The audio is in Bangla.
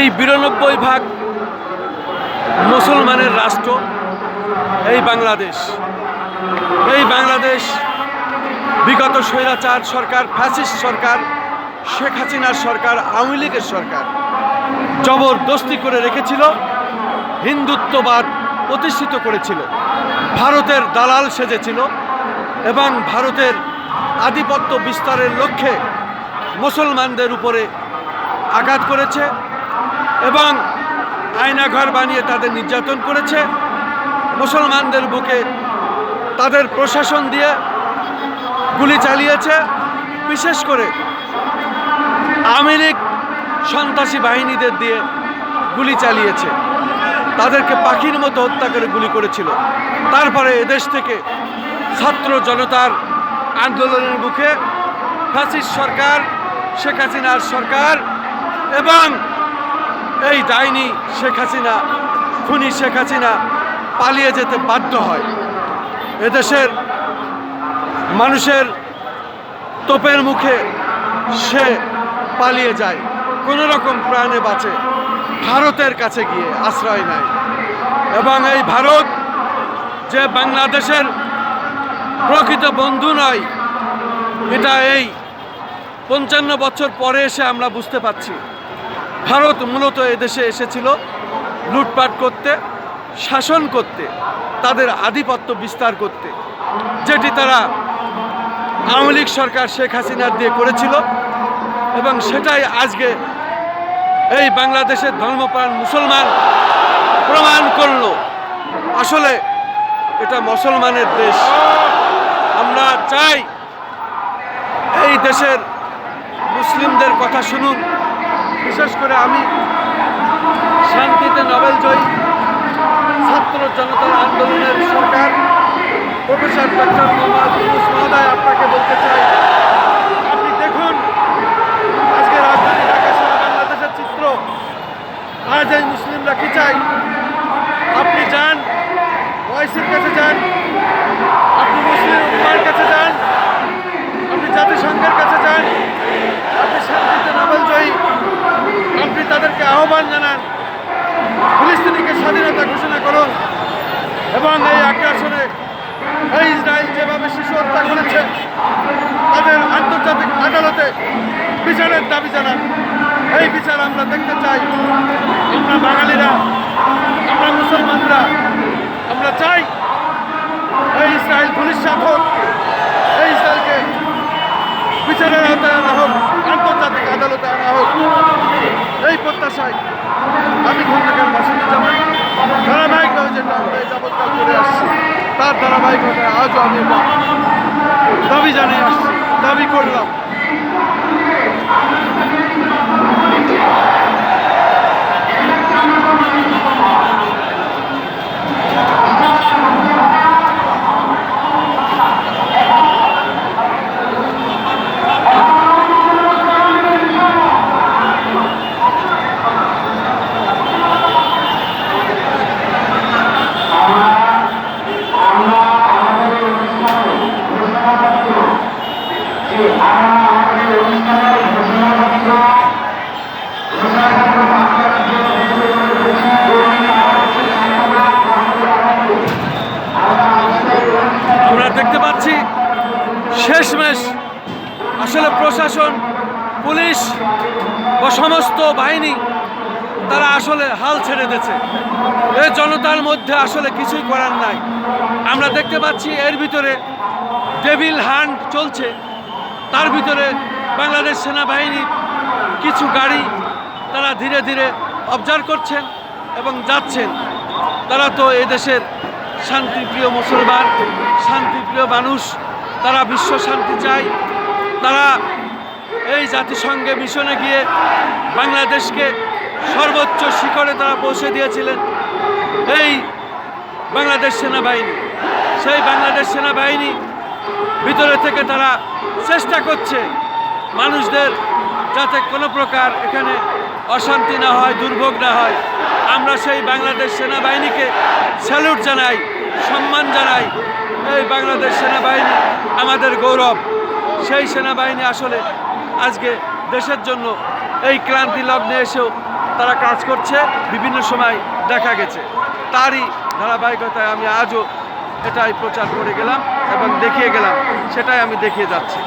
এই ৯২ ভাগ মুসলমানের রাষ্ট্র এই বাংলাদেশ। এই বাংলাদেশ বিগত স্বৈরাচার সরকার, ফ্যাসিস্ট সরকার, শেখ হাসিনার সরকার, আওয়ামী লীগের সরকার জবরদস্তি করে রেখেছিল, হিন্দুত্ববাদ প্রতিষ্ঠিত করেছিল, ভারতের দালাল সেজেছিল এবং ভারতের আধিপত্য বিস্তারের লক্ষ্যে মুসলমানদের উপরে আঘাত করেছে এবং আয়নাঘর বানিয়ে তাদের নির্যাতন করেছে। মুসলমানদের বুকে তাদের প্রশাসন দিয়ে গুলি চালিয়েছে। বিশেষ করে আওয়ামী লীগ সন্ত্রাসী বাহিনীদের দিয়ে গুলি চালিয়েছে, তাদেরকে পাখির মতো হত্যা করে গুলি করেছিল। তারপরে এদেশ থেকে ছাত্র জনতার আন্দোলনের মুখে ফ্যাসিস্ট সরকার, শেখ হাসিনার সরকার এবং এই ডাইনি শেখ হাসিনা, খুনি শেখ হাসিনা পালিয়ে যেতে বাধ্য হয়। এদেশের মানুষের তোপের মুখে সে পালিয়ে যায়, কোনো রকম প্রাণে বাঁচে, ভারতের কাছে গিয়ে আশ্রয় নেয়। এবং এই ভারত যে বাংলাদেশের প্রকৃত বন্ধু নয়, এটা এই ৫৫ বছর পরে এসে আমরা বুঝতে পারছি। ভারত মূলত এদেশে এসেছিল লুটপাট করতে, শাসন করতে, তাদের আধিপত্য বিস্তার করতে, যেটি তারা আওয়ামী লীগ সরকার শেখ হাসিনার দিয়ে করেছিল। এবং সেটাই আজকে এই বাংলাদেশের ধর্মপ্রাণ মুসলমান প্রমাণ করল, আসলে এটা মুসলমানের দেশ। আমরা চাই এই দেশের মুসলিমদের কথা শুনুন। বিশেষ করে আমি শান্তিতে নোবেল জয়ী ছাত্র জনতার আন্দোলনের সরকার প্রফেসর ডক্টর মোহাম্মদ ইউনূস মহোদয় আপনাকে বলতে চাই, আপনি দেখুন আজকে রাজধানী ঢাকা সহ বাংলাদেশের চিত্র। আজ এই মুসলিমরা কি চাই? আপনি যান ওআইসির কাছে, যান আপনি মুসলিম উম্মার কাছে, যান আপনি জাতিসংঘের কাছে, যান আপনি শান্তিতে নোবেল জয়ী, আপনি তাদেরকে আহ্বান জানান ফিলিস্তিনিকে স্বাধীনতা ঘোষণা করুন এবং এই আগ্রাসনে এই ইসরায়েল যেভাবে শিশু হত্যা করেছে তাদের আন্তর্জাতিক আদালতে বিচারের দাবি জানান। এই বিচার আমরা দেখতে চাই। আমরা বাঙালিরা, আমরা মুসলমানরা, আমরা চাই এই ইসরায়েল ধূলিসাৎ হোক, এই ইসরায়েলকে বিচারের আওতায় আনা হোক, আন্তর্জাতিক আদালতে আনা হোক। এই প্রত্যাশায় আমি খন্দকার মাসুদুজ্জামান ধারাবাহিকভাবে যেটা আমরা এই যাবৎকাল করে আসছি, তার ধারাবাহিকতায় আজও আমি দাবি জানিয়ে আসছি, দাবি করলাম। আমরা দেখতে পাচ্ছি শেষমেশ আসলে প্রশাসন, পুলিশ বা সমস্ত বাহিনী তারা আসলে হাল ছেড়ে দিয়েছে। এই জনতার মধ্যে আসলে কিছুই করার নাই। আমরা দেখতে পাচ্ছি এর ভিতরে ডেভিল হান্ট চলছে। তার ভিতরে বাংলাদেশ সেনাবাহিনীর কিছু গাড়ি তারা ধীরে ধীরে অবজার্ভ করছেন এবং যাচ্ছেন। তারা তো এদেশের শান্তিপ্রিয় মুসলমান, শান্তিপ্রিয় মানুষ, তারা বিশ্ব শান্তি চায়। তারা এই জাতিসংঘে মিশনে গিয়ে বাংলাদেশকে সর্বোচ্চ শিখরে তারা পৌঁছে দিয়েছিলেন এই বাংলাদেশ সেনাবাহিনী। সেই বাংলাদেশ সেনাবাহিনী ভিতরে থেকে তারা চেষ্টা করছে মানুষদের যাতে কোনো প্রকার এখানে অশান্তি না হয়, দুর্ভোগ না হয়। আমরা সেই বাংলাদেশ সেনাবাহিনীকে স্যালুট জানাই, সম্মান জানাই। এই বাংলাদেশ সেনাবাহিনী আমাদের গৌরব। সেই সেনাবাহিনী আসলে আজকে দেশের জন্য এই ক্লান্তি লগ্নে এসেও তারা কাজ করছে বিভিন্ন সময় দেখা গেছে। তারই ধারাবাহিকতায় আমি আজও এটাই প্রচার করে গেলাম এবং দেখিয়ে গেলাম, সেটাই আমি দেখিয়ে যাচ্ছি।